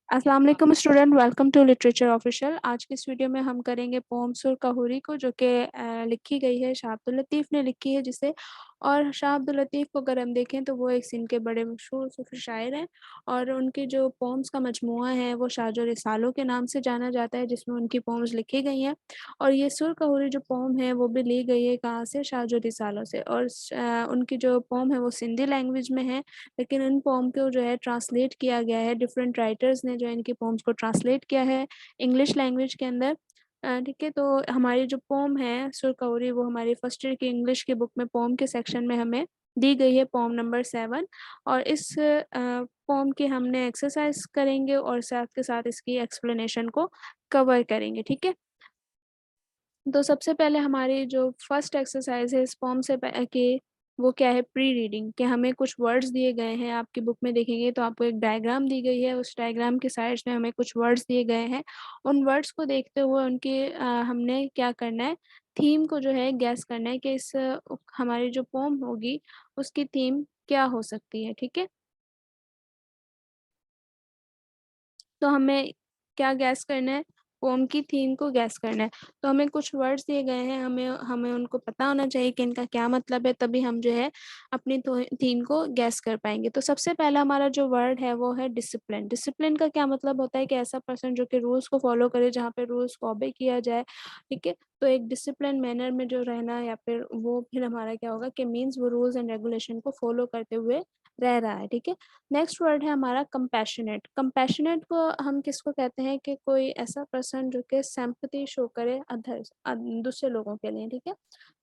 अस्सलाम वालेकुम student, welcome to literature official. आज की इस वीडियो में हम करेंगे पोम सुर कहूरी को, जो कि लिखी गई है शाह अब्दुल लतीफ़ ने लिखी है जिसे। और शाह अब्दुल लतीफ़ को अगर हम देखें तो वो एक सिंध के बड़े मशहूर सूफ़ी शायर हैं और उनकी जो पोम्स का मजमूआ है वो शाहजो रिसालों के नाम से जाना जाता है, जिसमें उनकी पोम्स लिखी गई हैं। और ये सुर कहूरी जो पोम है वो भी ली गई है कहाँ से? शाहजो रिसालों से। और उनकी जो पोम है वो सिंधी लैंग्वेज में है, लेकिन इन पोम को जो है ट्रांसलेट किया गया है, डिफरेंट राइटर्स ने जो है इनकी पोम्स को ट्रांसलेट किया है इंग्लिश लैंग्वेज के अंदर। ठीक है, तो हमारी जो पोम है सुर कौरी वो हमारी फर्स्ट ईयर की इंग्लिश की बुक में पोम के सेक्शन में हमें दी गई है, पोम नंबर 7। और इस पोम की हमने एक्सरसाइज करेंगे और साथ के साथ इसकी एक्सप्लेनेशन को कवर करेंगे। ठीक है, तो सबसे पहले हमारी जो फर्स्ट एक्सरसाइज है इस फॉर्म से कि वो क्या है? प्री रीडिंग कि हमें कुछ वर्ड्स दिए गए हैं। आपकी बुक में देखेंगे तो आपको एक डायग्राम दी गई है, उस डायग्राम के साइड्स में हमें कुछ वर्ड्स दिए गए हैं। उन वर्ड्स को देखते हुए उनकी हमने क्या करना है? थीम को जो है गैस करना है कि इस हमारी जो पोम होगी उसकी थीम क्या हो सकती है। ठीक है, तो हमें क्या गैस करना है? पोम की थीम को गैस करना है। तो हमें कुछ वर्ड्स दिए गए हैं, हमें हमें उनको पता होना चाहिए कि इनका क्या मतलब है, तभी हम जो है अपनी थीम को गैस कर पाएंगे। तो सबसे पहला हमारा जो वर्ड है वो है डिसिप्लिन। डिसिप्लिन का क्या मतलब होता है? कि ऐसा पर्सन जो कि रूल्स को फॉलो करे, जहाँ पे रूल्स को ओबे किया जाए। ठीक है, तो एक डिसिप्लिन मैनर में जो रहना, या फिर वो फिर हमारा क्या होगा कि मीन्स वो रूल्स एंड रेगुलेशन को फॉलो करते हुए रह रहा है। ठीक है, नेक्स्ट वर्ड है हमारा कंपैशनेट। कंपैशनेट को हम किसको कहते हैं? कि कोई ऐसा पर्सन जो कि सिंपैथी शो करे अदर्स, दूसरे लोगों के लिए। ठीक है,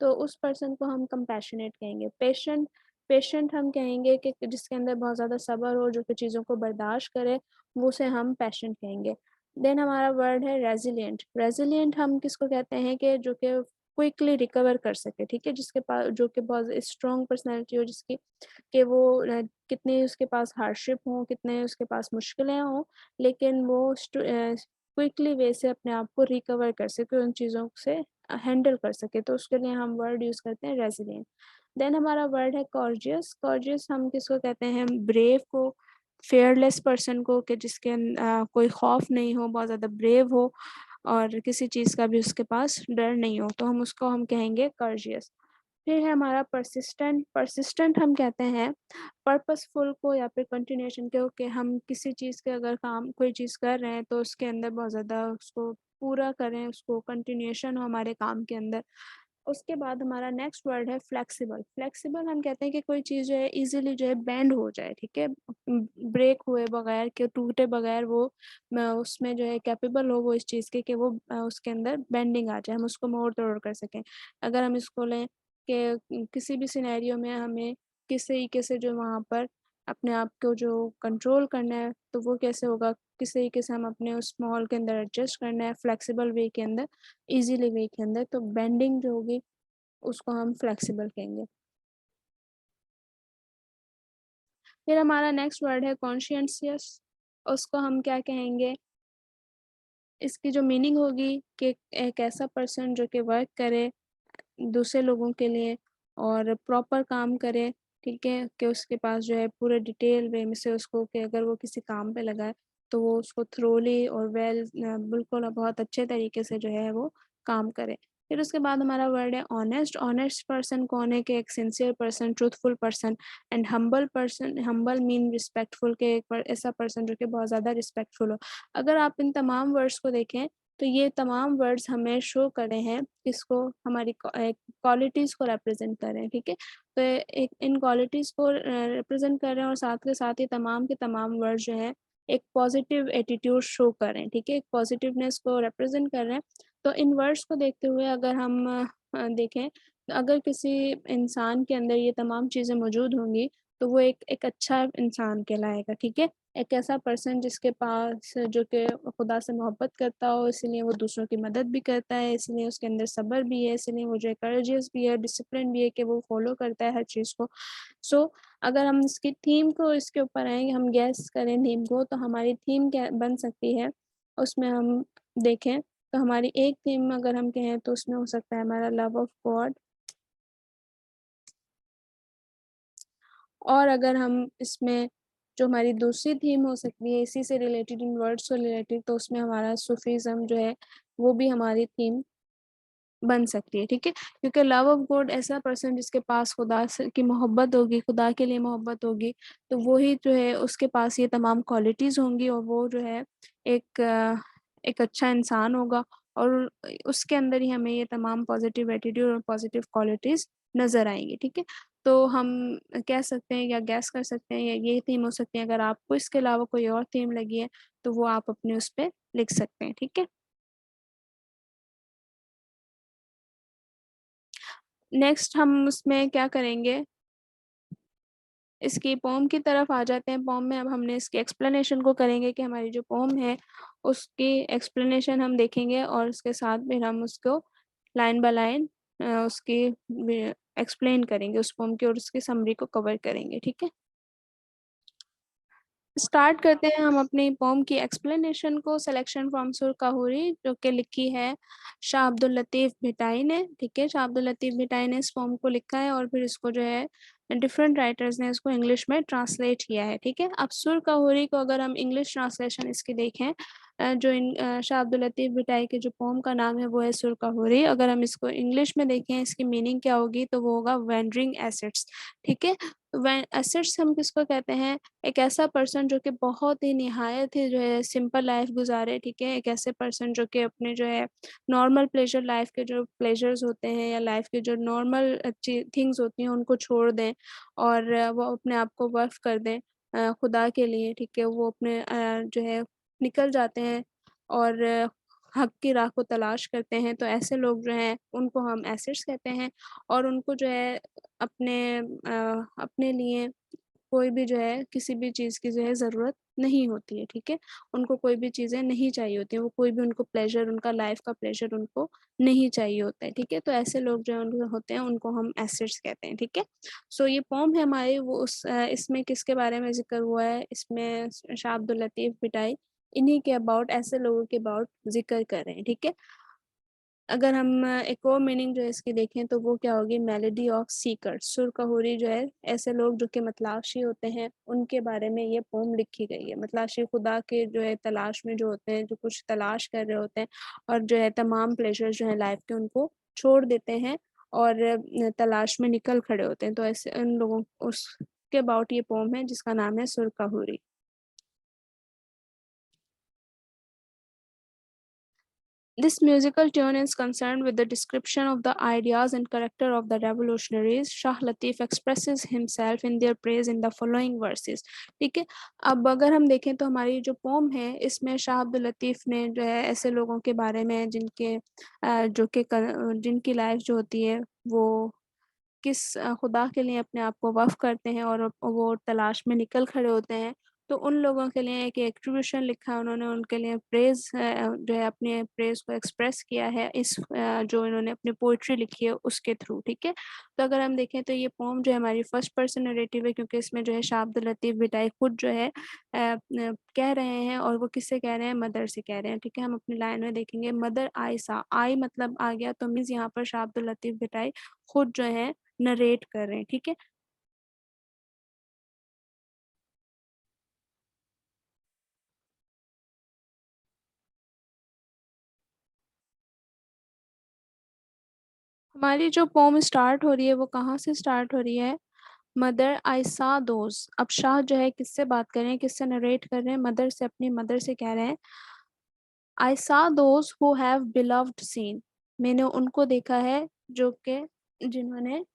तो उस पर्सन को हम कंपैशनेट कहेंगे। पेशेंट, पेशेंट हम कहेंगे कि जिसके अंदर बहुत ज़्यादा सब्र हो, जो कि चीज़ों को बर्दाश्त करे, वो उसे हम पेशेंट कहेंगे। देन हमारा वर्ड है रेजिलिएंट। रेजिलिएंट हम किसको कहते हैं? कि जो कि क्विकली रिकवर कर सके। ठीक है, जिसके पास जो कि बहुत स्ट्रॉन्ग पर्सनैलिटी हो, जिसकी कि वो कितने उसके पास हार्डशिप हों, कितने उसके पास मुश्किलें हों, लेकिन वो क्विकली वे से अपने आप को रिकवर कर सके, उन चीज़ों से हैंडल कर सके। तो उसके लिए हम वर्ड यूज़ करते हैं रेजिलिएंट। देन हमारा वर्ड है कॉर्जियस। कॉर्जियस हम किसको कहते हैं? ब्रेव को, फेयरलेस पर्सन को, कि जिसके कोई खौफ नहीं हो, बहुत ज़्यादा ब्रेव हो और किसी चीज़ का भी उसके पास डर नहीं हो, तो हम कहेंगे कॉर्जियस। फिर है हमारा परसिस्टेंट। परसिस्टेंट हम कहते हैं पर्पसफुल को या फिर कंटिन्यूएशन को, कि हम किसी चीज़ के अगर काम कोई चीज़ कर रहे हैं तो उसके अंदर बहुत ज़्यादा उसको पूरा करें, उसको कंटिन्यूएशन हो हमारे काम के अंदर। उसके बाद हमारा नेक्स्ट वर्ड है फ्लेक्सिबल। फ्लेक्सिबल हम कहते हैं कि कोई चीज़ जो है इजीली जो है बेंड हो जाए। ठीक है, ब्रेक हुए बगैर, के टूटे बगैर वो उसमें जो है कैपेबल हो वो इस चीज़ के, कि वो उसके अंदर बेंडिंग आ जाए, हम उसको मोड़ तोड़ कर सकें। अगर हम इसको लें कि किसी भी सिनेरियो में हमें किस तरीके से जो वहाँ पर अपने आप को जो कंट्रोल करना है, तो वो कैसे होगा? किस तरीके से हम अपने उस माहौल के अंदर एडजस्ट करना है फ्लेक्सिबल वे के अंदर, ईज़िली वे के अंदर, तो बेंडिंग जो होगी उसको हम फ्लेक्सिबल कहेंगे। फिर हमारा नेक्स्ट वर्ड है कॉन्शियसनेस। उसको हम क्या कहेंगे? इसकी जो मीनिंग होगी कि एक ऐसा पर्सन जो कि वर्क करे दूसरे लोगों के लिए और प्रॉपर काम करे। ठीक है, कि उसके पास जो है पूरे डिटेल वे में से उसको, कि अगर वो किसी काम पे लगा है तो वो उसको थ्रोली और बिल्कुल बहुत अच्छे तरीके से जो है वो काम करे। फिर उसके बाद हमारा वर्ड है ऑनेस्ट। ऑनेस्ट पर्सन कौन है? कि एक sincere person, truthful person. And humble person, humble mean respectful, के ऐसा पर्सन जो कि बहुत ज़्यादा रिस्पेक्टफुल हो। अगर आप इन तमाम वर्ड्स को देखें तो ये तमाम वर्ड्स हमें शो करे हैं किसको? हमारी क्वालिटीज़ को रिप्रेजेंट कर रहे हैं। ठीक है, तो एक इन क्वालिटीज़ को रिप्रेजेंट कर रहे हैं और साथ के साथ ही तमाम के तमाम वर्ड जो हैं एक पॉजिटिव एटीट्यूड शो कर रहे हैं। ठीक है, एक पॉजिटिवनेस को रिप्रेजेंट कर रहे हैं। तो इन वर्ड्स को देखते हुए अगर हम देखें, अगर किसी इंसान के अंदर ये तमाम चीज़ें मौजूद होंगी तो वो एक एक अच्छा इंसान कहलाएगा। ठीक है, एक ऐसा पर्सन जिसके पास जो कि खुदा से मोहब्बत करता हो, इसलिए वो दूसरों की मदद भी करता है, इसलिए उसके अंदर सब्र भी है, इसलिए वो जो है करेजियस भी है, डिसिप्लिन भी है, कि वो फॉलो करता है हर चीज़ को। सो अगर हम इसकी थीम को इसके ऊपर आएँगे, हम गैस करें थीम को, तो हमारी थीम क्या बन सकती है? उसमें हम देखें तो हमारी एक थीम अगर हम कहें तो उसमें हो सकता है हमारा लव ऑफ गॉड। और अगर हम इसमें जो हमारी दूसरी थीम हो सकती है इसी से रिलेटेड, इन वर्ड्स से रिलेटेड, तो उसमें हमारा सूफीज़्म जो है वो भी हमारी थीम बन सकती है, ठीक है। क्योंकि लव ऑफ गॉड ऐसा पर्सन जिसके पास खुदा से की मोहब्बत होगी, खुदा के लिए मोहब्बत होगी, तो वो ही जो है उसके पास ये तमाम क्वालिटीज़ होंगी और वो जो है एक एक अच्छा इंसान होगा और उसके अंदर ही हमें ये तमाम पॉजिटिव एटीट्यूड और पॉजिटिव क्वालिटीज़ नज़र आएँगी, ठीक है। तो हम कह सकते हैं या गैस कर सकते हैं या ये थीम हो सकती है। अगर आपको इसके अलावा कोई और थीम लगी है, तो वो आप अपने उस पे लिख सकते हैं, ठीक है। नेक्स्ट हम उसमें क्या करेंगे, इसकी पोम की तरफ आ जाते हैं। पोम में अब हमने इसके एक्सप्लेनेशन को करेंगे कि हमारी जो पोम है उसकी एक्सप्लेनेशन हम देखेंगे और उसके साथ फिर हम उसको लाइन बाय लाइन उसकी एक्सप्लेन करेंगे उस पोम की और उसकी समरी को कवर करेंगे, ठीक है। स्टार्ट करते हैं हम अपनी पोम की एक्सप्लेनेशन को। सिलेक्शन फ्रॉम सुर काहुरी, जो कि लिखी है शाह अब्दुल लतीफ़ भिटाई ने, ठीक है। शाह अब्दुल लतीफ़ भिटाई ने इस पोम को लिखा है और फिर इसको जो है डिफरेंट राइटर्स ने इसको इंग्लिश में ट्रांसलेट किया है, ठीक है। अब सुर काहुरी को अगर हम इंग्लिश ट्रांसलेशन इसकी देखें, शाह अब्दुल लतीफ़ भिटाई के जो पोम का नाम है वो है सुर काहुरी। अगर हम इसको इंग्लिश में देखें इसकी मीनिंग क्या होगी, तो वो होगा वेंडरिंग एसेट्स, ठीक है। एसेट्स हम किसको कहते हैं, एक ऐसा पर्सन जो कि बहुत ही निहायत ही जो है सिंपल लाइफ गुजारे, ठीक है। एक ऐसे पर्सन जो कि अपने जो है नॉर्मल प्लेजर, लाइफ के जो प्लेजर्स होते हैं या लाइफ के जो नॉर्मल थिंग्स होती हैं उनको छोड़ दें और वो अपने आप को वक्फ कर दें खुदा के लिए, ठीक है। वो अपने जो है निकल जाते हैं और हक की राह को तलाश करते हैं। तो ऐसे लोग जो हैं उनको हम एसेट्स कहते हैं और उनको जो है अपने लिए कोई भी जो है किसी भी चीज़ की जो है ज़रूरत नहीं होती है, ठीक है। उनको कोई भी चीज़ें नहीं चाहिए होती हैं, वो कोई भी उनको प्लेज़र, उनका लाइफ़ का प्लेज़र उनको नहीं चाहिए होता है, ठीक है। तो ऐसे लोग जो हैं उनको होते हैं, उनको हम एसेट्स कहते हैं, ठीक है। सो ये पोम है हमारी, वो इसमें किसके बारे में ज़िक्र हुआ है, इसमें शाह अब्दुल लतीफ़ भिटाई इन्हीं के अबाउट, ऐसे लोगों के अबाउट ज़िक्र कर रहे हैं, ठीक है। अगर हम एक और मीनिंग जो है इसकी देखें तो वो क्या होगी, मेलोडी ऑफ सीकर। सुरकहुरी जो है ऐसे लोग जो कि मतलाशी होते हैं उनके बारे में ये पोम लिखी गई है। मतलाशी खुदा के जो है तलाश में जो होते हैं, जो कुछ तलाश कर रहे होते हैं और जो है तमाम प्लेजर जो है लाइफ के उनको छोड़ देते हैं और तलाश में निकल खड़े होते हैं। तो ऐसे उन लोगों उसके अबाउट ये पोम है जिसका नाम है सुरकहुरी। This musical tune is concerned with the description of the ideas and character of the revolutionaries. Shah Latif expresses himself in their praise in the following verses. ठीक है। अब अगर हम देखें तो हमारी जो पोम है इसमें शाह अब्दुल लतीफ़ ने जो है ऐसे लोगों के बारे में जिनके जो कि जिनकी लाइफ जो होती है वो किस खुदा के लिए अपने आप को वक़्फ़ करते हैं और वो तलाश में निकल खड़े होते हैं। तो उन लोगों के लिए एक एट्रिब्यूशन लिखा है उन्होंने, उनके लिए प्रेज़ जो है अपने प्रेज़ को एक्सप्रेस किया है इस जो इन्होंने अपनी पोएट्री लिखी है उसके थ्रू, ठीक है। तो अगर हम देखें तो ये पोम जो है हमारी फर्स्ट पर्सन नैरेटिव है क्योंकि इसमें जो है शाह अब्दुल लतीफ़ भिटाई खुद जो है कह रहे हैं और वो किससे कह रहे हैं, मदर से कह रहे हैं, ठीक है। हम अपनी लाइन में देखेंगे मदर आयशा, आई मतलब आ गया तो मीन्स यहाँ पर शाह अब्दुल लतीफ़ भिटाई खुद जो है नरेट कर रहे हैं, ठीक है। हमारी जो पोम स्टार्ट हो रही है वो कहाँ से स्टार्ट हो रही है, मदर आई सा दोज। अब शाह जो है किससे बात कर रहे हैं, किससे नरेट कर रहे हैं, मदर से, अपनी मदर से कह रहे हैं I saw those who have beloved seen, मैंने उनको देखा है जो कि जिन्होंने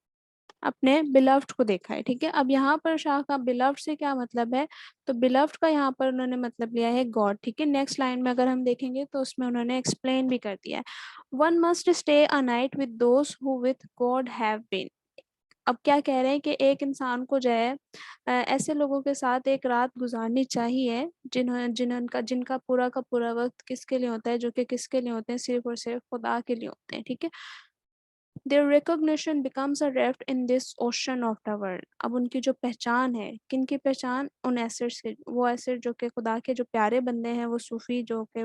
अपने बिलव्ड को देखा है, ठीक है। अब यहाँ पर शाह का बिलव्ड से क्या मतलब है, तो बिलव्ड का यहाँ पर उन्होंने मतलब लिया है गॉड, ठीक है। नेक्स्ट लाइन में अगर हम देखेंगे तो उसमें उन्होंने एक्सप्लेन भी कर दिया है, one must stay a night with those who with God have been. अब क्या कह रहे हैं कि एक इंसान को जो है ऐसे लोगों के साथ एक रात गुजारनी चाहिए जिनका पूरा का पूरा वक्त किसके लिए होता है, जो कि किसके लिए होते हैं, सिर्फ और सिर्फ खुदा के लिए होते हैं, ठीक है। Their recognition becomes a raft in this ocean of the world. अब उनकी जो पहचान है, किनकी पहचान? उन एसेट्स की, वो एसेट जो कि खुदा के जो प्यारे बंदे हैं, वो सूफ़ी जो कि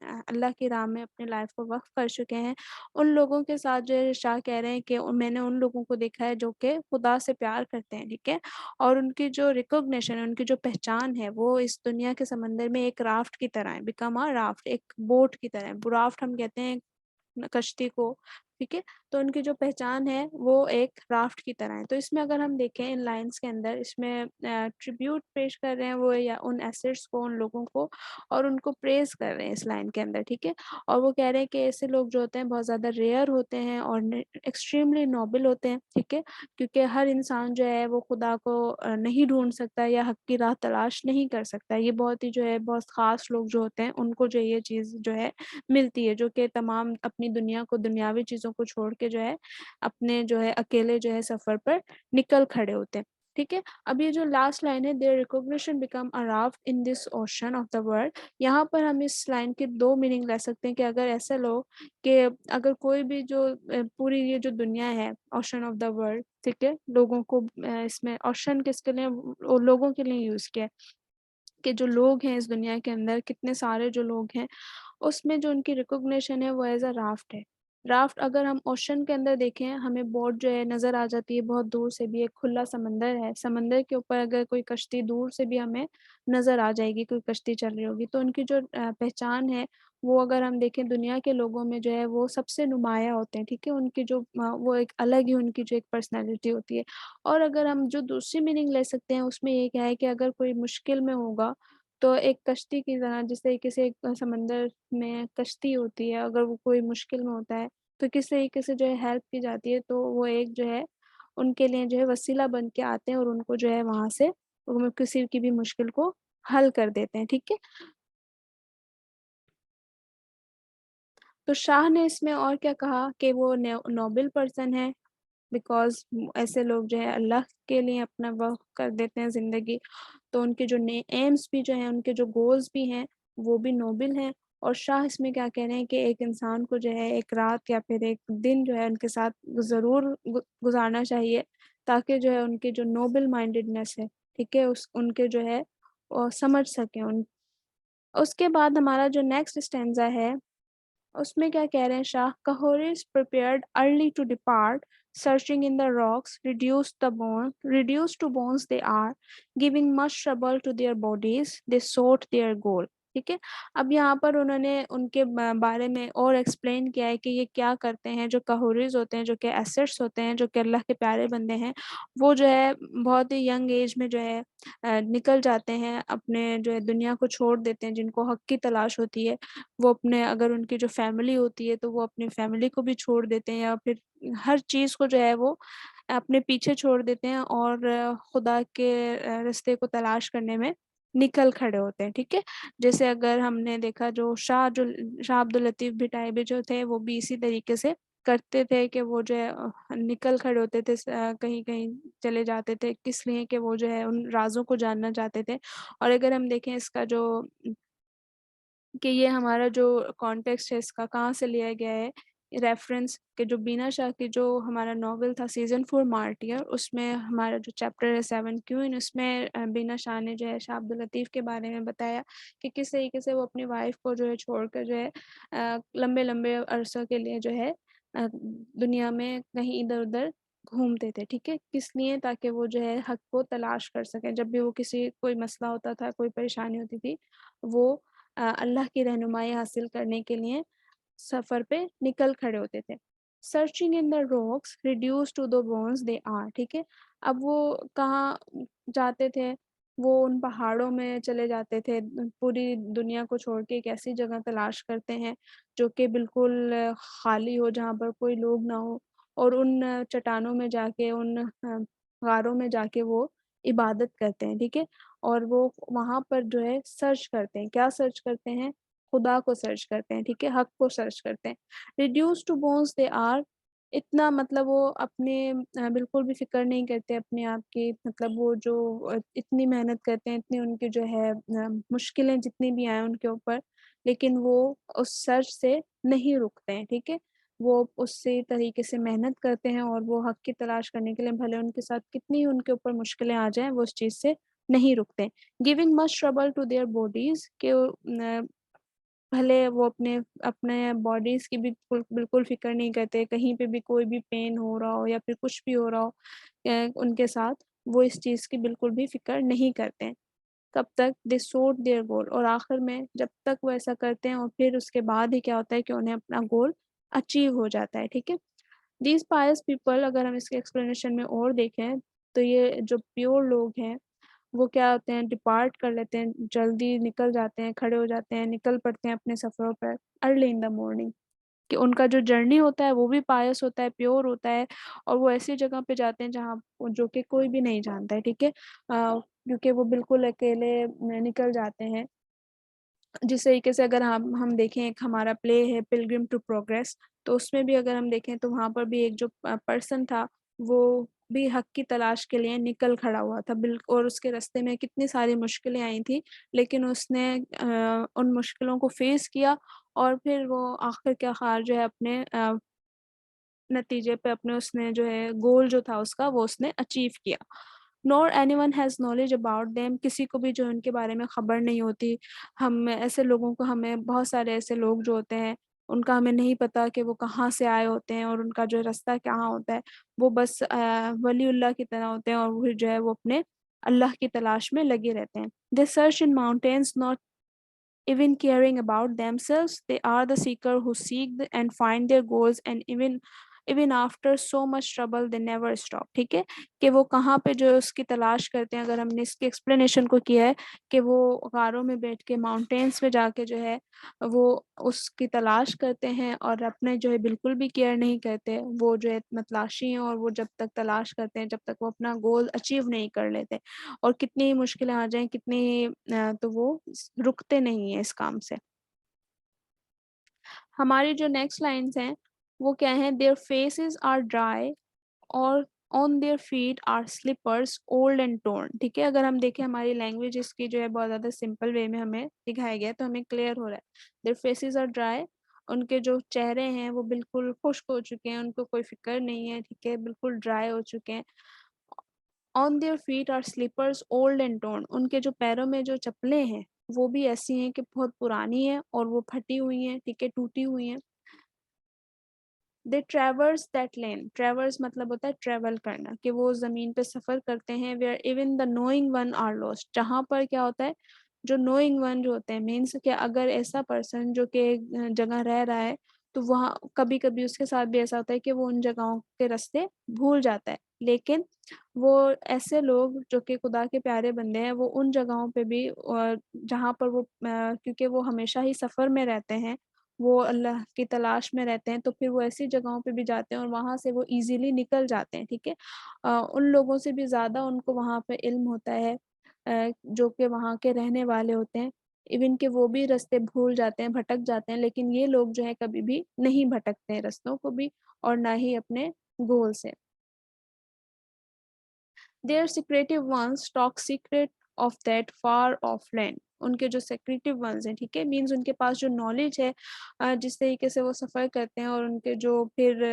अल्लाह की राह में अपनी लाइफ़ को वक़्फ़ कर चुके हैं, उन लोगों के साथ जो है शाह कह रहे हैं कि मैंने उन लोगों को देखा है जो कि खुदा से प्यार करते हैं, ठीक है? और उनकी जो रिकॉग्निशन है, उनकी जो पहचान है, वो इस दुनिया के समंदर में एक राफ्ट की तरह है, बिकम अ राफ्ट, एक बोट की तरह है। राफ्ट हम कहते हैं कश्ती को, ठीक है? तो उनकी जो पहचान है वो एक राफ्ट की तरह है। तो इसमें अगर हम देखें इन लाइन्स के अंदर, इसमें ट्रिब्यूट पेश कर रहे हैं वो, या उन एसेट्स को, उन लोगों को, और उनको प्रेज़ कर रहे हैं इस लाइन के अंदर, ठीक है? और वो कह रहे हैं कि ऐसे लोग जो होते हैं बहुत ज़्यादा रेयर होते हैं और एक्सट्रीमली नोबल होते हैं, ठीक है? क्योंकि हर इंसान जो है वो खुदा को नहीं ढूँढ सकता या हक की राह तलाश नहीं कर सकता। ये बहुत ही जो है बहुत ख़ास लोग जो होते हैं उनको जो ये चीज़ जो है मिलती है, जो कि तमाम अपनी दुनिया को, दुनियावी चीज़ों को छोड़ के जो है, अपने जो है अकेले जो है सफ़र पर निकल खड़े होते हैं, ठीक है? अब ये जो लास्ट लाइन है, their recognition become a raft in this ocean of the world, यहाँ पर हम इस लाइन के 2 मीनिंग ले सकते हैं कि अगर ऐसे लोग, कि अगर कोई भी जो पूरी ये जो दुनिया है, ओशन ऑफ द वर्ल्ड, ठीक है? लोगों को इसमें ओशन किसके लिए? वो लोगों के लिए यूज़ किया है, कि जो लोग हैं इस दुनिया के अंदर, कितने सारे जो लोग हैं, उसमें जो उनकी रिकॉग्निशन है वो एज़ अ राफ्ट है। राफ्ट अगर हम ओशन के अंदर देखें, हमें बोट जो है नज़र आ जाती है बहुत दूर से भी, एक खुला समंदर है, समंदर के ऊपर अगर कोई कश्ती दूर से भी हमें नज़र आ जाएगी, कोई कश्ती चल रही होगी, तो उनकी जो पहचान है, वो अगर हम देखें दुनिया के लोगों में जो है वो सबसे नुमायाँ होते हैं, ठीक है? उनकी जो वो एक अलग ही उनकी जो एक पर्सनैलिटी होती है। और अगर हम जो दूसरी मीनिंग ले सकते हैं उसमें ये क्या है कि अगर कोई मुश्किल में होगा, तो एक कश्ती की तरह, जैसे किसी एक समंदर में कश्ती होती है, अगर वो कोई मुश्किल में होता है, तो किस तरीके से जो है हेल्प की जाती है, तो वो एक जो है उनके लिए जो है वसीला बन के आते हैं और उनको जो है वहाँ से वो किसी की भी मुश्किल को हल कर देते हैं, ठीक है? तो शाह ने इसमें और क्या कहा कि वो नोबल पर्सन है, बिकॉज़ ऐसे लोग जो है अल्लाह के लिए अपना वक़्फ़ कर देते हैं ज़िंदगी। तो उनके जो ने एम्स भी जो हैं, उनके जो गोल्स भी हैं, वो भी नोबल हैं। और शाह इसमें क्या कह रहे हैं कि एक इंसान को जो है एक रात या फिर एक दिन जो है उनके साथ ज़रूर गुज़ारना चाहिए, ताकि जो है उनकी जो नोबल माइंडेडनेस है, ठीक है? उनके जो है समझ सकें उन। उसके बाद हमारा जो नेक्स्ट स्टैन्ज़ा है, उसमें क्या कह रहे हैं Shah? Kahouris prepared early to depart, searching in the rocks, reduced to bones they are, giving much trouble to their bodies, they sought their goal। ठीक है? अब यहाँ पर उन्होंने उनके बारे में और एक्सप्लेन किया है कि ये क्या करते हैं, जो कहोरीज़ होते हैं, जो कि एसेट्स होते हैं, जो कि अल्लाह के प्यारे बंदे हैं, वो जो है बहुत ही यंग एज में जो है निकल जाते हैं, अपने जो है दुनिया को छोड़ देते हैं, जिनको हक़ की तलाश होती है। वो अपने, अगर उनकी जो फैमिली होती है, तो वो अपनी फैमिली को भी छोड़ देते हैं, या फिर हर चीज़ को जो है वो अपने पीछे छोड़ देते हैं और खुदा के रास्ते को तलाश करने में निकल खड़े होते हैं, ठीक है? जैसे अगर हमने देखा, जो शाह अब्दुल लतीफ़ भिटाई जो थे, वो भी इसी तरीके से करते थे कि वो जो है निकल खड़े होते थे, कहीं-कहीं चले जाते थे, किस लिए? कि वो जो है उन राज़ों को जानना चाहते थे। और अगर हम देखें इसका जो कि ये हमारा जो कॉन्टेक्स्ट है इसका कहाँ से लिया गया है, रेफ़रेंस कि जो बीना शाह की जो हमारा नॉवल था सीज़न 4 मार्टियर, उसमें हमारा जो चैप्टर है 7 क्वीन, उसमें बीना शाह ने जो है शाह अब्दुल लतीफ़ के बारे में बताया कि किस तरीके से वो अपनी वाइफ़ को जो है छोड़कर जो है लंबे-लंबे अरसों के लिए जो है दुनिया में कहीं इधर-उधर घूमते थे, ठीक है? किस लिए? ताकि वो जो है हक़ को तलाश कर सकें। जब भी वो किसी कोई मसला होता था, कोई परेशानी होती थी, वो अल्लाह की रहनुमाई हासिल करने के लिए सफ़र पे निकल खड़े होते थे। Searching in the rocks reduced to the bones they are, ठीक है? अब वो कहाँ जाते थे? वो उन पहाड़ों में चले जाते थे, पूरी दुनिया को छोड़ के एक ऐसी जगह तलाश करते हैं, जो कि बिल्कुल खाली हो, जहाँ पर कोई लोग ना हो, और उन चट्टानों में जाके, उन गारों में जाके वो इबादत करते हैं, ठीक है? और वो वहाँ पर जो है सर्च करते हैं, क्या सर्च करते हैं? खुदा को सर्च करते हैं, ठीक है? हक़ को सर्च करते हैं। Reduced to bones they are, इतना मतलब वो अपने बिल्कुल भी फ़िक्र नहीं करते अपने आप की, मतलब वो जो इतनी मेहनत करते हैं, इतनी उनकी जो है मुश्किलें जितनी भी आएँ उनके ऊपर, लेकिन वो उस सर्च से नहीं रुकते हैं, ठीक है? वो उसी तरीके से मेहनत करते हैं और वो हक की तलाश करने के लिए भले उनके साथ कितनी उनके ऊपर मुश्किलें आ जाएँ, वो उस चीज़ से नहीं रुकते। Giving much trouble to their bodies के भले वो अपने अपने बॉडीज़ की भी बिल्कुल फ़िक्र नहीं करते, कहीं पे भी कोई भी पेन हो रहा हो या फिर कुछ भी हो रहा हो उनके साथ, वो इस चीज़ की बिल्कुल भी फ़िक्र नहीं करते हैं। कब तक दे सोट देयर गोल, और आखिर में जब तक वो ऐसा करते हैं और फिर उसके बाद ही क्या होता है कि उन्हें अपना गोल अचीव हो जाता है, ठीक है? दीज़ पायस पीपल, अगर हम इसके एक्सप्लेनेशन में और देखें, तो ये जो प्योर लोग हैं, वो क्या होते हैं, डिपार्ट कर लेते हैं, जल्दी निकल जाते हैं, खड़े हो जाते हैं, निकल पड़ते हैं अपने सफ़रों पर अर्ली इन द मॉर्निंग, कि उनका जो जर्नी होता है वो भी पायस होता है, प्योर होता है, और वो ऐसी जगह पे जाते हैं जहाँ जो कि कोई भी नहीं जानता है, ठीक है? क्योंकि वो बिल्कुल अकेले निकल जाते हैं। जिस तरीके से अगर हम देखें, एक हमारा प्ले है पिलग्रिम टू प्रोग्रेस, तो उसमें भी अगर हम देखें तो वहाँ पर भी एक जो पर्सन था, वो भी हक की तलाश के लिए निकल खड़ा हुआ था और उसके रास्ते में कितनी सारी मुश्किलें आई थी, लेकिन उसने उन मुश्किलों को फेस किया और फिर वो आखिर जो है अपने नतीजे पे अपने उसने जो है गोल जो था उसका वो उसने अचीव किया। Nor anyone has knowledge about them, किसी को भी जो है उनके बारे में खबर नहीं होती। हम ऐसे लोगों को हमें बहुत सारे ऐसे लोग जो होते हैं, उनका हमें नहीं पता कि वो कहाँ से आए होते हैं और उनका जो रास्ता कहाँ होता है। वो बस वलीउल्लाह की तरह होते हैं और वो जो है वो अपने अल्लाह की तलाश में लगे रहते हैं। They search in mountains not even caring about themselves. They are the seeker who seek and find their goals, and even after so much trouble they never stop, ठीक है? कि वो कहाँ पे जो है उसकी तलाश करते हैं। अगर हमने इसके एक्सप्लेनेशन को किया है कि वो गारों में बैठ के माउंटेन्स में जाके जो है वो उसकी तलाश करते हैं और अपने जो है बिल्कुल भी केयर नहीं करते। वो जो है मतलाशी हैं और वो जब तक तलाश करते हैं, जब तक वो अपना गोल अचीव नहीं कर लेते। और कितनी ही मुश्किलें आ जाएँ, कितनी ही तो वो रुकते नहीं हैं इस काम से। हमारी जो नेक्स्ट लाइन्स हैं, वो क्या हैं? देयर फेसेस आर ड्राई और on their feet are slippers old and torn, ठीक है? अगर हम देखें हमारी लैंग्वेज इसकी जो है बहुत ज़्यादा सिंपल वे में हमें दिखाया गया है, तो हमें क्लियर हो रहा है। देयर फेसेस आर ड्राई, उनके जो चेहरे हैं वो बिल्कुल खुश्क हो चुके हैं, उनको कोई फ़िक्र नहीं है, ठीक है? बिल्कुल ड्राई हो चुके हैं। On their feet are slippers old and torn, उनके जो पैरों में जो चप्पलें हैं, वो भी ऐसी हैं कि बहुत पुरानी हैं और वो फटी हुई हैं, ठीक है, टूटी हुई हैं। दे ट्रैवर्स दैट लेन, ट्रैवर्स मतलब होता है ट्रैवल करना, कि वो ज़मीन पे सफ़र करते हैं where even the knowing one are lost, जहाँ पर क्या होता है, जो नोइंग वन जो होते हैं, मीन्स कि अगर ऐसा पर्सन जो कि एक जगह रह रहा है, तो वहाँ कभी-कभी उसके साथ भी ऐसा होता है कि वो उन जगहों के रास्ते भूल जाता है। लेकिन वो ऐसे लोग जो कि खुदा के प्यारे बंदे हैं, वो उन जगहों पे भी जहाँ पर वो क्योंकि वो हमेशा ही सफ़र में रहते हैं, वो अल्लाह की तलाश में रहते हैं, तो फिर वो ऐसी जगहों पे भी जाते हैं और वहाँ से वो ईज़िली निकल जाते हैं, ठीक है? उन लोगों से भी ज़्यादा उनको वहाँ पे इल्म होता है जो कि वहाँ के रहने वाले होते हैं। इवन कि वो भी रास्ते भूल जाते हैं, भटक जाते हैं, लेकिन ये लोग जो हैं कभी भी नहीं भटकते हैं रास्तों को भी और ना ही अपने गोल से। Their secretive ones talk secret of that far off land, उनके जो secretive ones हैं, ठीक है? मीन्स उनके पास जो नॉलेज है जिस तरीके से वो सफ़र करते हैं और उनके जो फिर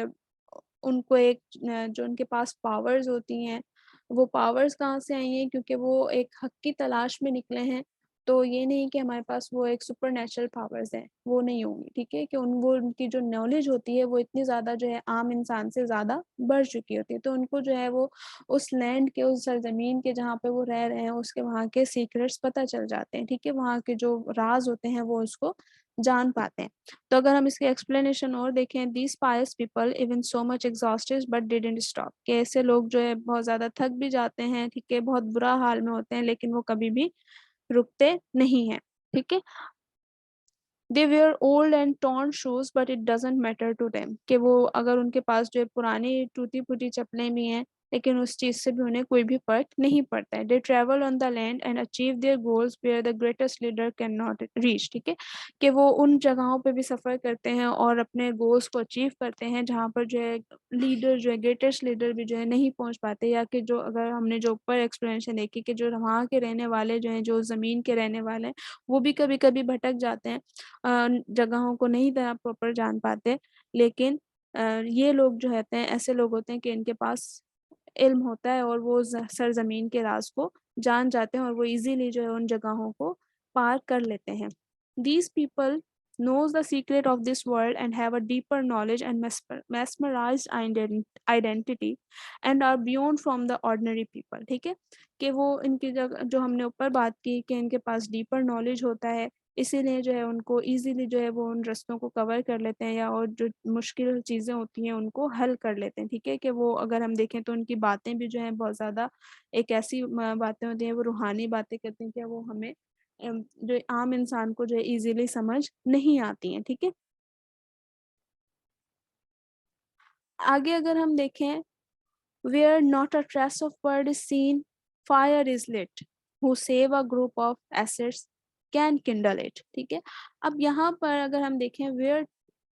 उनको एक जो उनके पास पावर्स होती हैं, वो पावर्स कहाँ से आई हैं? क्योंकि वो एक हक़ की तलाश में निकले हैं, तो ये नहीं कि हमारे पास वो एक सुपरनैचुरल पावर्स हैं, वो नहीं होंगी, ठीक है? कि वो उनकी जो नॉलेज होती है, वो इतनी ज़्यादा जो है आम इंसान से ज़्यादा बढ़ चुकी होती है, तो उनको जो है वो उस लैंड के, उस सरज़मीन के जहाँ पे वो रह रहे हैं, उसके वहाँ के सीक्रेट्स पता चल जाते हैं, ठीक है? वहाँ के जो राज़ होते हैं, वो उसको जान पाते हैं। तो अगर हम इसकी एक्सप्लेनेशन और देखें, these pious people even so much exhausted but didn't stop, कि ऐसे लोग जो है बहुत ज़्यादा थक भी जाते हैं, ठीक है? बहुत बुरा हाल में होते हैं, लेकिन वो कभी भी रुकते नहीं हैं, ठीक है? They wear old and torn shoes but it doesn't matter to them, कि वो अगर उनके पास जो है पुरानी टूटी-फूटी चप्पलें भी हैं, लेकिन उस चीज़ से भी उन्हें कोई भी फ़र्क नहीं पड़ता है। They travel on the land and achieve their goals where the greatest leader can not reach, ठीक है? कि वो उन जगहों पे भी सफ़र करते हैं और अपने गोल्स को अचीव करते हैं, जहाँ पर जो है लीडर जो है, ग्रेटेस्ट लीडर भी जो है नहीं पहुँच पाते, या कि जो अगर हमने जो ऊपर एक्सप्लेनेशन देखी कि जो वहाँ के रहने वाले जो हैं, जो ज़मीन के रहने वाले हैं, वो भी कभी-कभी भटक जाते हैं। जगहों को नहीं तरह प्रॉपर जान पाते, लेकिन ये लोग जो होते हैं ऐसे लोग होते हैं कि इनके पास इल्म होता है और वो सरजमीन के राज को जान जाते हैं और वो इजीली जो है उन जगहों को पार कर लेते हैं। These people knows the secret of this world and have a deeper knowledge and mesmerized identity and are beyond from the ordinary people। ठीक है, कि वो इनकी जगह जो हमने ऊपर बात की कि इनके पास डीपर नॉलेज होता है, इसीलिए जो है उनको ईज़िली जो है वो उन रास्तों को कवर कर लेते हैं या और जो मुश्किल चीज़ें होती हैं उनको हल कर लेते हैं, ठीक है? कि वो अगर हम देखें तो उनकी बातें भी जो हैं बहुत ज़्यादा एक ऐसी बातें होती हैं, वो रूहानी बातें करते हैं कि वो हमें जो आम इंसान को जो है ईज़िली समझ नहीं आती हैं, ठीक है? आगे अगर हम देखें where not a trace of bird is seen, fire is lit. Who save a group of assets can kindle it। ठीक है? अब यहाँ पर अगर हम देखें where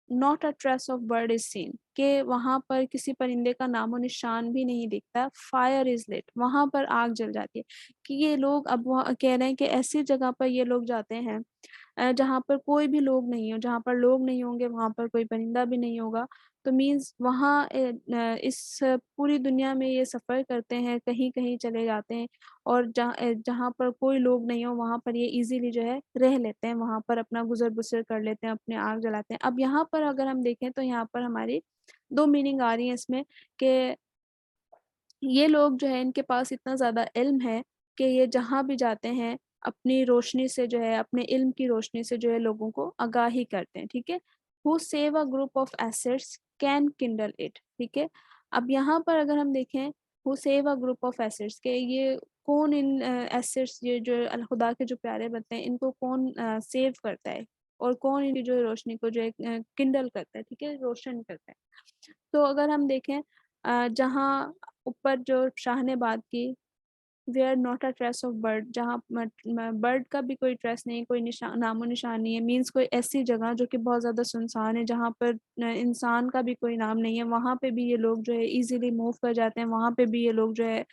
not a trace of bird is seen, कि वहाँ पर किसी परिंदे का नामो निशान भी नहीं दिखता, फायर इज लिट, वहाँ पर आग जल जाती है। कि ये लोग अब वहाँ कह रहे हैं कि ऐसी जगह पर ये लोग जाते हैं जहाँ पर कोई भी लोग नहीं हो, जहाँ पर लोग नहीं होंगे वहाँ पर कोई परिंदा भी नहीं होगा। तो मीन्स वहाँ इस पूरी दुनिया में ये सफ़र करते हैं, कहीं-कहीं चले जाते हैं और जहाँ पर कोई लोग नहीं हो वहाँ पर ये ईज़िली जो है रह लेते हैं, वहाँ पर अपना गुज़र-बसर कर लेते हैं, अपनी आग जलाते हैं। अब यहाँ पर अगर हम देखें तो यहाँ पर हमारी 2 मीनिंग आ रही है इसमें कि ये लोग जो है इनके पास इतना ज़्यादा इल्म है कि ये जहाँ भी जाते हैं, अपनी रोशनी से जो है, अपने इल्म की रोशनी से जो है लोगों को आगाही करते हैं, ठीक है? Who save a group of assets can kindle it, ठीक है? अब यहाँ पर अगर हम देखें who save a group of assets के ये कौन इन एसेट्स ये जो खुदा के जो प्यारे बनते हैं इनको कौन सेव करता है और कौन इनकी जो है रोशनी को जो है किंडल करता है, ठीक है? रोशन करता है। तो अगर हम देखें जहाँ ऊपर जो शाह ने बात की where not a trace of bird, जहाँ बर्ड का भी कोई ट्रेस नहीं, कोई नामो निशान नहीं है, मीन्स कोई ऐसी जगह जो कि बहुत ज़्यादा सुनसान है जहाँ पर इंसान का भी कोई नाम नहीं है, वहाँ पे भी ये लोग जो है इजीली मूव कर जाते हैं, वहाँ पे भी ये लोग जो है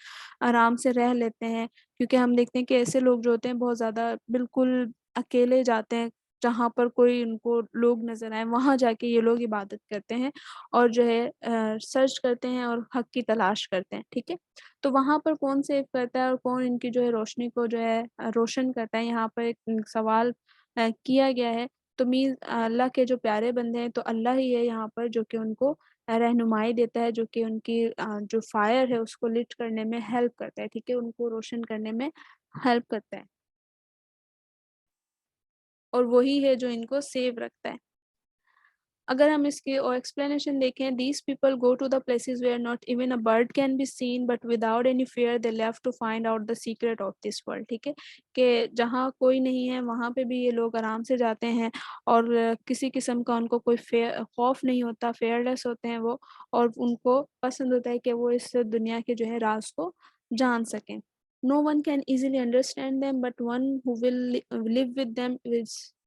आराम से रह लेते हैं। क्योंकि हम देखते हैं कि ऐसे लोग जो होते हैं बहुत ज़्यादा बिल्कुल अकेले जाते हैं, जहाँ पर कोई उनको लोग नज़र आए वहाँ जाके ये लोग इबादत करते हैं और जो है सर्च करते हैं और हक की तलाश करते हैं, ठीक है? तो वहाँ पर कौन सेव करता है और कौन इनकी जो है रोशनी को जो है रोशन करता है, यहाँ पर एक सवाल किया गया है। तो मीन्स अल्लाह के जो प्यारे बंदे हैं, तो अल्लाह ही है यहाँ पर जो कि उनको रहनुमाई देता है, जो कि उनकी जो फायर है उसको लिट करने में हेल्प करता है, ठीक है? उनको रोशन करने में हेल्प करता है और वही है जो इनको सेव रखता है। अगर हम इसकी और एक्सप्लेनेशन देखें, these people go to the places where not even a bird can be seen but without any fear they leave to find out the secret of this world, ठीक है? कि जहाँ कोई नहीं है वहाँ पे भी ये लोग आराम से जाते हैं और किसी किस्म का उनको कोई खौफ नहीं होता, फेयरलेस होते हैं वो और उनको पसंद होता है कि वो इस दुनिया के जो है राज को जान सकें। No one can easily understand them, but one who will live with them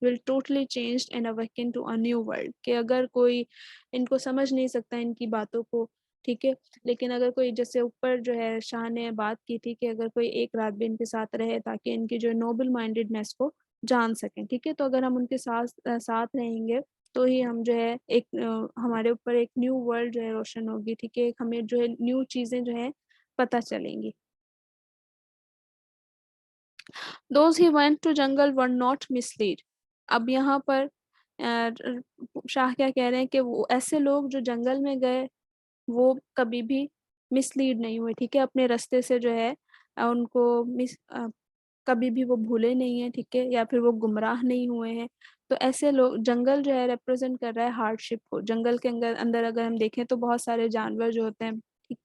will totally changed and awaken to a new world। कि अगर कोई इनको समझ नहीं सकता इनकी बातों को, ठीक है? लेकिन अगर कोई जैसे ऊपर जो है शाह ने बात की थी कि अगर कोई एक रात भी इनके साथ रहे ताकि इनकी जो नोबल माइंडेडनेस को जान सकें, ठीक है? तो अगर हम उनके साथ रहेंगे तो ही हम जो है एक हमारे ऊपर एक न्यू वर्ल्ड जो है रोशन होगी, ठीक है? एक हमें जो है न्यू चीज़ें जो है पता चलेंगी। Those he went to jungle were not misled। अब यहाँ पर शाह क्या कह रहे हैं कि वो ऐसे लोग जो जंगल में गए वो कभी भी मिसलीड नहीं हुए, ठीक है? अपने रास्ते से जो है उनको कभी भी वो भूले नहीं हैं, ठीक है? या फिर वो गुमराह नहीं हुए हैं। तो ऐसे लोग जंगल जो है रिप्रेज़ेंट कर रहा है हार्डशिप को। जंगल के अंदर अंदर अगर हम देखें तो बहुत सारे जानवर जो होते हैं, ठीक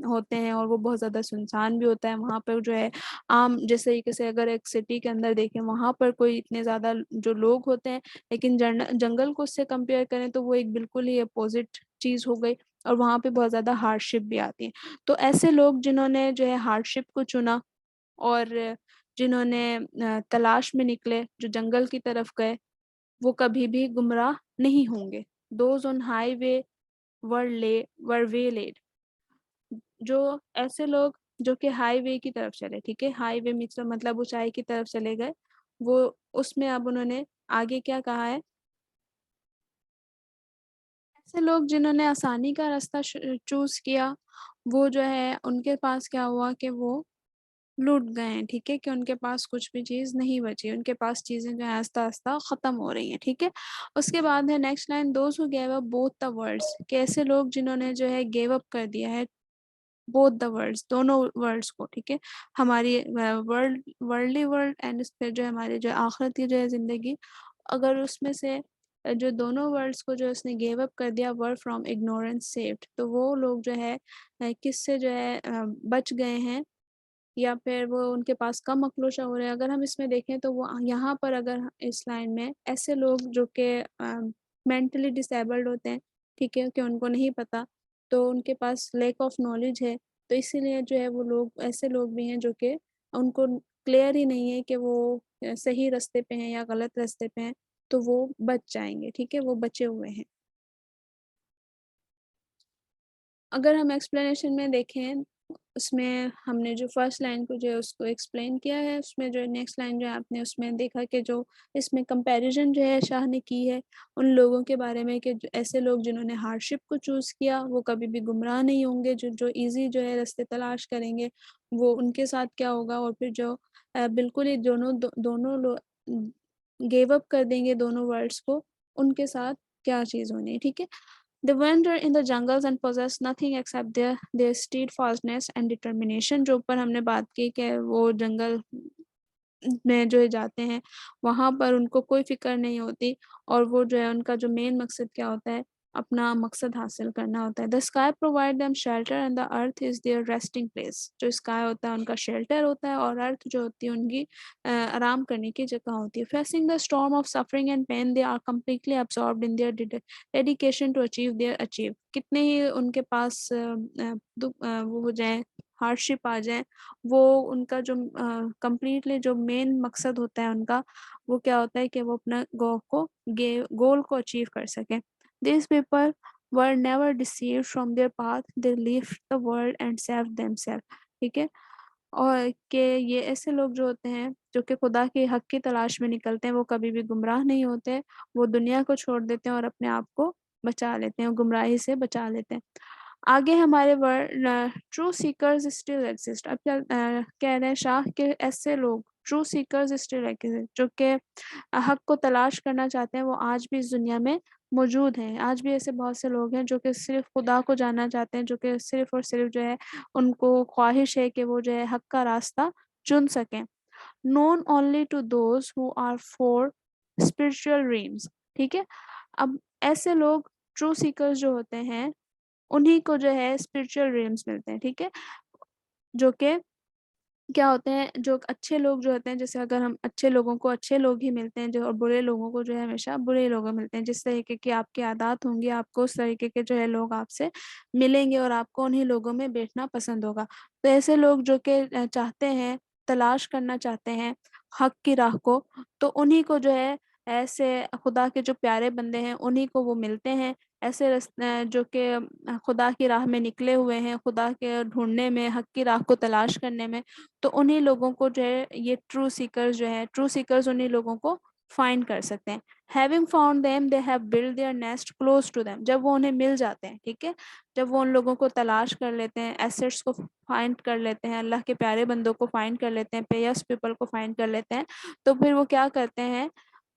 होते हैं और वो बहुत ज़्यादा सुनसान भी होता है। वहाँ पर जो है आम जिस तरीके से अगर एक सिटी के अंदर देखें वहाँ पर कोई इतने ज़्यादा जो लोग होते हैं, लेकिन जंगल को उससे कंपेयर करें तो वो एक बिल्कुल ही अपोज़िट चीज़ हो गई और वहाँ पे बहुत ज़्यादा हार्डशिप भी आती है। तो ऐसे लोग जिन्होंने जो है हार्डशिप को चुना और जिन्होंने तलाश में निकले, जो जंगल की तरफ गए, वो कभी भी गुमराह नहीं होंगे। Those on highway were waylaid। जो ऐसे लोग जो कि हाईवे की तरफ चले, ठीक है? हाईवे मतलब ऊँचाई की तरफ चले गए, वो उसमें अब उन्होंने आगे क्या कहा है ऐसे लोग जिन्होंने आसानी का रास्ता चूज़ किया, वो जो है उनके पास क्या हुआ कि वो लूट गए हैं, ठीक है? कि उनके पास कुछ भी चीज़ नहीं बची, उनके पास चीज़ें जो है आस्ता-आस्ता ख़त्म हो रही हैं, ठीक है? उसके बाद है next line, those who give up both the worlds, कि ऐसे लोग जिन्होंने जो है गिव अप कर दिया है बोथ द वर्ल्ड्स, दोनों वर्ल्ड्स को, ठीक है? हमारी वर्ल्डली वर्ल्ड एंड इस पे जो है हमारी जो आखिरत की जो है ज़िंदगी, अगर उसमें से जो दोनों वर्ल्ड्स को जो उसने गिव अप कर दिया, वर फ्रॉम इग्नोरेंस सेव्ड, तो वो लोग जो है किससे जो है बच गए हैं, या फिर वो उनके पास कम अक्ल हो रहे हैं। अगर हम इसमें देखें तो वो यहाँ पर अगर इस लाइन में ऐसे लोग जो कि मेंटली डिसेबल्ड होते हैं, ठीक है? कि उनको नहीं पता, तो उनके पास लैक ऑफ नॉलेज है, तो इसीलिए जो है वो लोग ऐसे लोग भी हैं जो कि उनको क्लियर ही नहीं है कि वो सही रास्ते पे हैं या गलत रास्ते पे हैं, तो वो बच जाएँगे, ठीक है? वो बचे हुए हैं। अगर हम एक्सप्लेनेशन में देखें, उसमें हमने जो फर्स्ट लाइन को जो है उसको एक्सप्लेन किया है, उसमें जो नेक्स्ट लाइन जो है आपने उसमें देखा कि जो इसमें कंपैरिज़न जो है शाह ने की है, उन लोगों के बारे में कि ज ऐसे लोग जिन्होंने हार्डशिप को चूज़ किया, वो कभी भी गुमराह नहीं होंगे, जो जो ईज़ी जो है रास्ते तलाश करेंगे, वो उनके साथ क्या होगा, और फिर जो बिल्कुल ही दोनों गिव अप कर देंगे दोनों वर्ड्स को, उनके साथ क्या चीज़ होनी है, ठीक है? They wander in the jungles and possess nothing except their steadfastness and determination, जो ऊपर हमने बात की कि वो जंगल में जो है जाते हैं, वहाँ पर उनको कोई फ़िक्र नहीं होती, और वो जो है उनका जो मेन मकसद क्या होता है, अपना मकसद हासिल करना होता है। The sky provide them shelter and the earth is their resting place, जो स्काई होता है उनका शेल्टर होता है, और अर्थ जो होती है उनकी आराम करने की जगह होती है। Facing the storm of suffering and pain, they are completely absorbed in their dedication to achieve their achieve. कितने ही उनके पास वो हो जाएँ, हार्डशिप आ जाए, वो उनका जो कंप्लीटली जो मेन मकसद होता है उनका, वो क्या होता है कि वो अपना गोल को अचीव कर सकें। These people were never deceived from their path, they left the world and saved themselves, ठीक है? और कि ये ऐसे लोग जो होते हैं, जो कि खुदा के हक की तलाश में निकलते हैं, वो कभी भी गुमराह नहीं होते, वो दुनिया को छोड़ देते हैं और अपने आप को बचा लेते हैं, गुमराही से बचा लेते हैं। आगे हमारे word true seekers still exist, अब क्या कह रहे हैं शाह कि ऐसे लोग ट्रू सीकर्स स्टिल एक्सिस्ट, जो कि हक को तलाश करना चाहते हैं, वो आज भी इस दुनिया में मौजूद हैं। आज भी ऐसे बहुत से लोग हैं जो कि सिर्फ़ खुदा को जानना चाहते हैं, जो कि सिर्फ़ और सिर्फ़ जो है उनको ख्वाहिश है कि वो जो है हक का रास्ता चुन सकें। Known only to those who are for spiritual dreams, ठीक है? अब ऐसे लोग ट्रू सीकर्स जो होते हैं, उन्हीं को जो है स्पिरिचुअल ड्रीम्स मिलते हैं, ठीक है? जो कि क्या होते हैं, जो अच्छे लोग जो होते हैं, जैसे अगर हम अच्छे लोगों को अच्छे लोग ही मिलते हैं, जो और बुरे लोगों को जो है हमेशा बुरे लोग मिलते हैं। जिस तरीके की आपकी आदत होंगी, आपको उस तरीके के जो है लोग आपसे मिलेंगे, और आपको उन्हीं लोगों में बैठना पसंद होगा। तो ऐसे लोग जो कि चाहते हैं, तलाश करना चाहते हैं हक की राह को, तो उन्हीं को जो है ऐसे खुदा के जो प्यारे बंदे हैं, उन्हीं को वो मिलते हैं। ऐसे जो कि खुदा की राह में निकले हुए हैं, खुदा के ढूँढने में, हक की राह को तलाश करने में, तो उन्हीं लोगों को जो है ये ट्रू सीकर्स जो हैं, ट्रू सीकर्स उन्हीं लोगों को फाइंड कर सकते हैं। Having found them they have built their nest close to them, जब वो उन्हें मिल जाते हैं, ठीक है? जब वो उन लोगों को तलाश कर लेते हैं, एसेट्स को फाइंड कर लेते हैं, अल्लाह के प्यारे बंदों को फाइंड कर लेते हैं, पियस पीपल को फाइंड कर लेते हैं, तो फिर वो क्या करते हैं,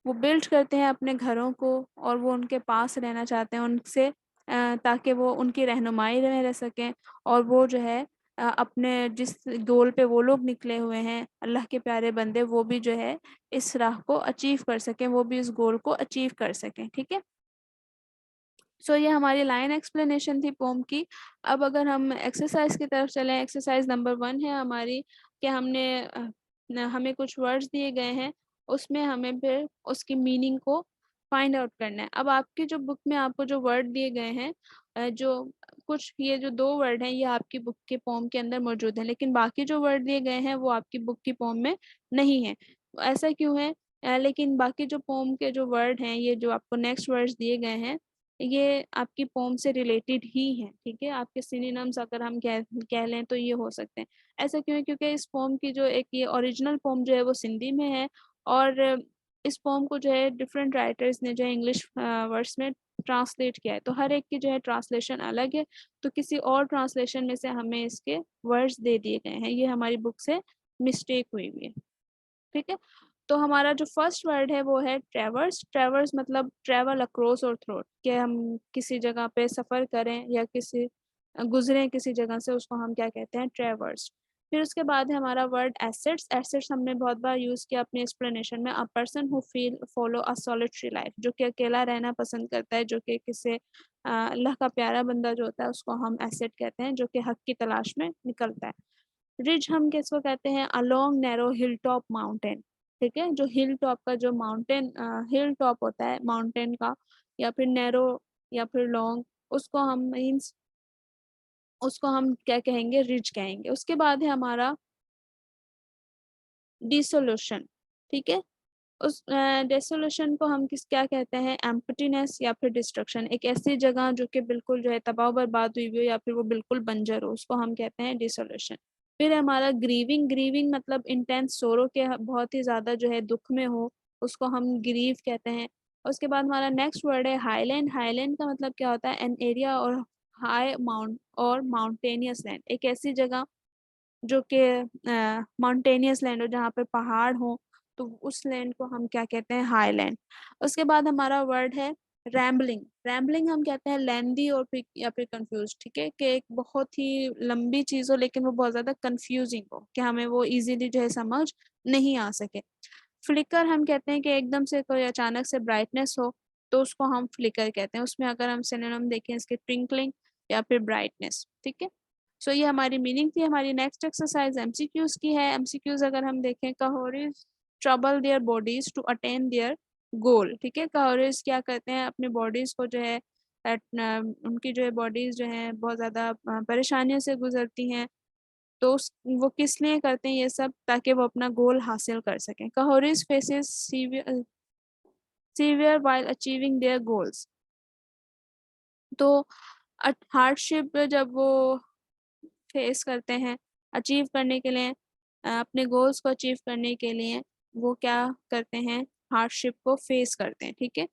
वो बिल्ड करते हैं अपने घरों को, और वो उनके पास रहना चाहते हैं उनसे, ताकि वो उनकी रहनुमाई में रह सकें, और वो जो है अपने जिस गोल पे वो लोग निकले हुए हैं, अल्लाह के प्यारे बंदे, वो भी जो है इस राह को अचीव कर सकें, वो भी इस गोल को अचीव कर सकें, ठीक है? सो ये हमारी लाइन एक्सप्लेनेशन थी पोम की। अब अगर हम एक्सरसाइज़ की तरफ चलें, एक्सरसाइज़ नंबर 1 है हमारी कि हमें कुछ वर्ड्स दिए गए हैं, उसमें हमें फिर उसकी मीनिंग को फाइंड आउट करना है। अब आपकी जो बुक में आपको जो वर्ड दिए गए हैं, जो कुछ ये जो 2 वर्ड हैं, ये आपकी बुक के पोम के अंदर मौजूद हैं, लेकिन बाकी जो वर्ड दिए गए हैं, वो आपकी बुक की पोम में नहीं हैं। ऐसा क्यों है? लेकिन बाकी जो पोम के जो वर्ड हैं, ये जो आपको नेक्स्ट वर्ड्स दिए गए हैं, ये आपकी पोम से रिलेटेड ही हैं, ठीक है? आपके सिनोनिम्स अगर हम कह लें तो ये हो सकते हैं। ऐसा क्यों है? क्योंकि इस पोम की जो एक ये ओरिजिनल पोम जो है वो सिंधी में है, और इस पोम को जो है डिफरेंट राइटर्स ने जो है इंग्लिश वर्ड्स में ट्रांसलेट किया है, तो हर एक की जो है ट्रांसलेशन अलग है, तो किसी और ट्रांसलेशन में से हमें इसके वर्ड्स दे दिए गए हैं, ये हमारी बुक से मिस्टेक हुई हुई है। ठीक है, तो हमारा जो फर्स्ट वर्ड है वो है ट्रैवर्स। ट्रैवर्स मतलब ट्रैवल अक्रॉस और थ्रू, कि हम किसी जगह पे सफ़र करें या किसी गुजरें किसी जगह से, उसको हम क्या कहते हैं, ट्रैवर्स। फिर उसके बाद है हमारा वर्ड एसेट्स। एसेट्स हमने बहुत बार यूज़ किया अपनी एक्सप्लेनेशन में। A person who feel follow a solitary life, जो कि अकेला रहना पसंद करता है, जो कि किसी अल्लाह का प्यारा बंदा जो होता है उसको हम एसेट कहते हैं, जो कि हक की तलाश में निकलता है। रिज हम किसको कहते हैं, along narrow hill top mountain. ठीक है, जो हिल टॉप का जो माउंटेन हिल टॉप होता है माउंटेन का, या फिर नैरो या फिर लॉन्ग, उसको हम मीन्स उसको हम क्या कहेंगे, रिज कहेंगे। उसके बाद है हमारा डिसोल्यूशन। ठीक है, उस डिसोल्यूशन को हम क्या कहते हैं, एम्प्टीनेस या फिर डिस्ट्रक्शन। एक ऐसी जगह जो कि बिल्कुल जो है तबाह बर्बाद हुई हुई हो या फिर वो बिल्कुल बंजर हो, उसको हम कहते हैं डिसोल्यूशन। फिर हमारा ग्रीविंग। ग्रीविंग मतलब इंटेंस सोरो के, बहुत ही ज़्यादा जो है दुख में हो, उसको हम ग्रीव कहते हैं। उसके बाद हमारा नेक्स्ट वर्ड है हाईलैंड। हाईलैंड का मतलब क्या होता है, एन एरिया और हाई माउंट और माउंटेनियस लैंड। एक ऐसी जगह जो कि माउंटेनियस लैंड हो, जहाँ पे पहाड़ हो, तो उस लैंड को हम क्या कहते हैं, हाईलैंड। उसके बाद हमारा वर्ड है रैम्बलिंग। रैम्बलिंग हम कहते हैं लेंदी और फिर या फिर कंफ्यूज। ठीक है, कि एक बहुत ही लंबी चीज़ हो लेकिन वो बहुत ज़्यादा कंफ्यूजिंग हो, कि हमें वो इजीली जो है समझ नहीं आ सके। फ्लिकर हम कहते हैं कि एकदम से कोई अचानक से ब्राइटनेस हो, तो उसको हम फ्लिकर कहते हैं। उसमें अगर हम सिनोनिम देखें इसके, ट्विंकलिंग या फिर ब्राइटनेस। ठीक है, सो ये हमारी मीनिंग थी। हमारी नेक्स्ट एक्सरसाइज एमसीक्यूज की है। एमसीक्यूज अगर हम देखें, कहोरीज trouble their bodies to attain their goal. ठीक है, कहोरीज क्या करते हैं, अपनी बॉडीज को जो है उनकी जो है बॉडीज जो है बहुत ज़्यादा परेशानियों से गुजरती हैं, तो वो किस लिए करते हैं ये सब, ताकि वो अपना गोल हासिल कर सकें। कहोरीज faces severe while achieving their goals. तो हार्डशिप जब वो फेस करते हैं अचीव करने के लिए, अपने गोल्स को अचीव करने के लिए, वो क्या करते हैं, हार्डशिप को फेस करते हैं। ठीक है,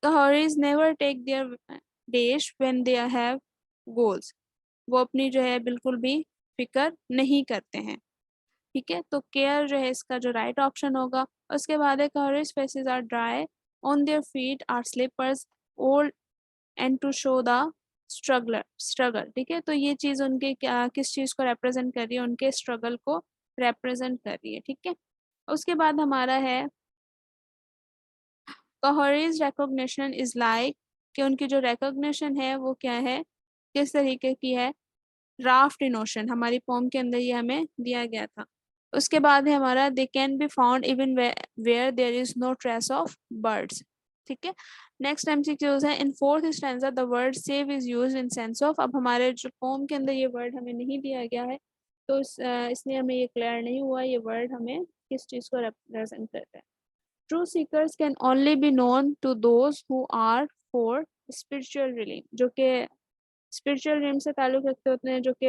कहोरीज never take their dash when they have goals. वो अपनी जो है बिल्कुल भी फिक्र नहीं करते हैं। ठीक है, तो केयर जो है इसका जो राइट ऑप्शन होगा। उसके बाद है coverage faces are dry, on their feet are slippers, old and to show the struggle. ठीक है, तो ये चीज़ उनके क्या किस चीज़ को रिप्रेजेंट कर रही है, उनके स्ट्रगल को रिप्रेजेंट कर रही है। ठीक है, उसके बाद हमारा है कहोरीज रिकॉग्निशन इज लाइक, कि उनकी जो रिकॉग्निशन है वो क्या है, किस तरीके की है, राफ्ट इन ओशन। हमारी पोम के अंदर ये हमें दिया गया था। उसके बाद है हमारा they can be found even where there is no trace of birds. ठीक है, नेक्स्ट एमसीक्यूज है in fourth stanza the word save is used in sense of. अब हमारे जो पोम के अंदर ये वर्ड हमें नहीं दिया गया है, तो इसलिए हमें ये क्लियर नहीं हुआ ये वर्ड हमें किस चीज़ को रिप्रेजेंट करता है। True seekers can only be known to those who are for spiritual relief, जो कि स्पिरिचुअल रिम से ताल्लुक़ रखते होते हैं, जो कि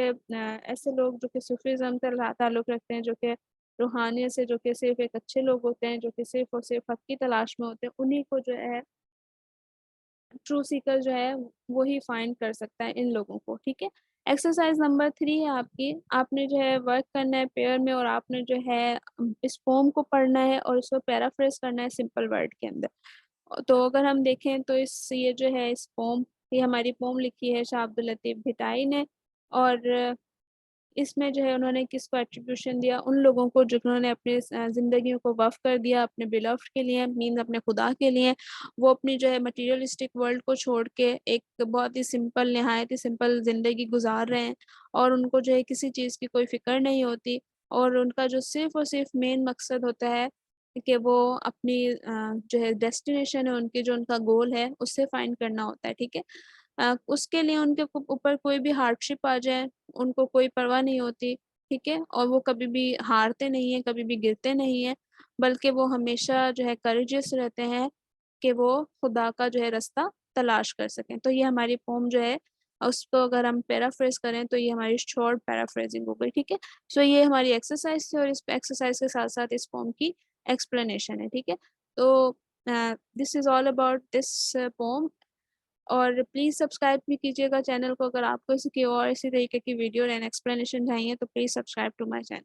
ऐसे लोग जो कि सूफीज़्म से ताल्लुक़ रखते हैं, जो कि रूहानियत से, जो कि सिर्फ एक अच्छे लोग होते हैं, जो कि सिर्फ और सिर्फ हक की तलाश में होते हैं, उन्हीं को जो है ट्रू सीकर जो है वो ही फाइंड कर सकता है इन लोगों को। ठीक है, एक्सरसाइज नंबर 3 है आपकी। आपने जो है वर्क करना है पेयर में, और आपने जो है इस पोम को पढ़ना है और इसको पैराफ्रेज करना है सिंपल वर्ड के अंदर। तो अगर हम देखें तो ये जो है इस पोम, ये हमारी पोम लिखी है शाह अब्दुल लतीफ़ भिटाई ने, और इसमें जो है उन्होंने किसको एट्रीब्यूशन दिया, उन लोगों को जिन्होंने अपनी ज़िंदगियों को वक़्फ़ कर दिया अपने बिलव्ड के लिए, मीन्स अपने खुदा के लिए। वो अपनी जो है मटीरियलिस्टिक वर्ल्ड को छोड़ के एक बहुत ही सिंपल, नहायत ही सिंपल ज़िंदगी गुजार रहे हैं, और उनको जो है किसी चीज़ की कोई फ़िक्र नहीं होती, और उनका जो सिर्फ़ और सिर्फ़ मेन मकसद होता है कि वो अपनी जो है डेस्टिनेशन है उनकी, जो उनका गोल है उससे फाइंड करना होता है। ठीक है, उसके लिए उनके ऊपर कोई भी हार्डशिप आ जाए उनको कोई परवाह नहीं होती। ठीक है, और वो कभी भी हारते नहीं हैं, कभी भी गिरते नहीं हैं, बल्कि वो हमेशा जो है करेजियस रहते हैं कि वो खुदा का जो है रास्ता तलाश कर सकें। तो ये हमारी पोम जो है, उसको अगर हम पैराफ्रेज करें तो ये हमारी शॉर्ट पैराफ्रेजिंग हो गई। ठीक है, सो ये हमारी एक्सरसाइज थी, और इस एक्सरसाइज के साथ साथ इस पोम की एक्सप्लेनेशन है, ठीक है। तो this is all about this pome. और प्लीज़ सब्सक्राइब भी कीजिएगा चैनल को, अगर आपको इसी की और इसी तरीके की वीडियो एंड एक्सप्लेनेशन चाहिए तो please subscribe to my channel.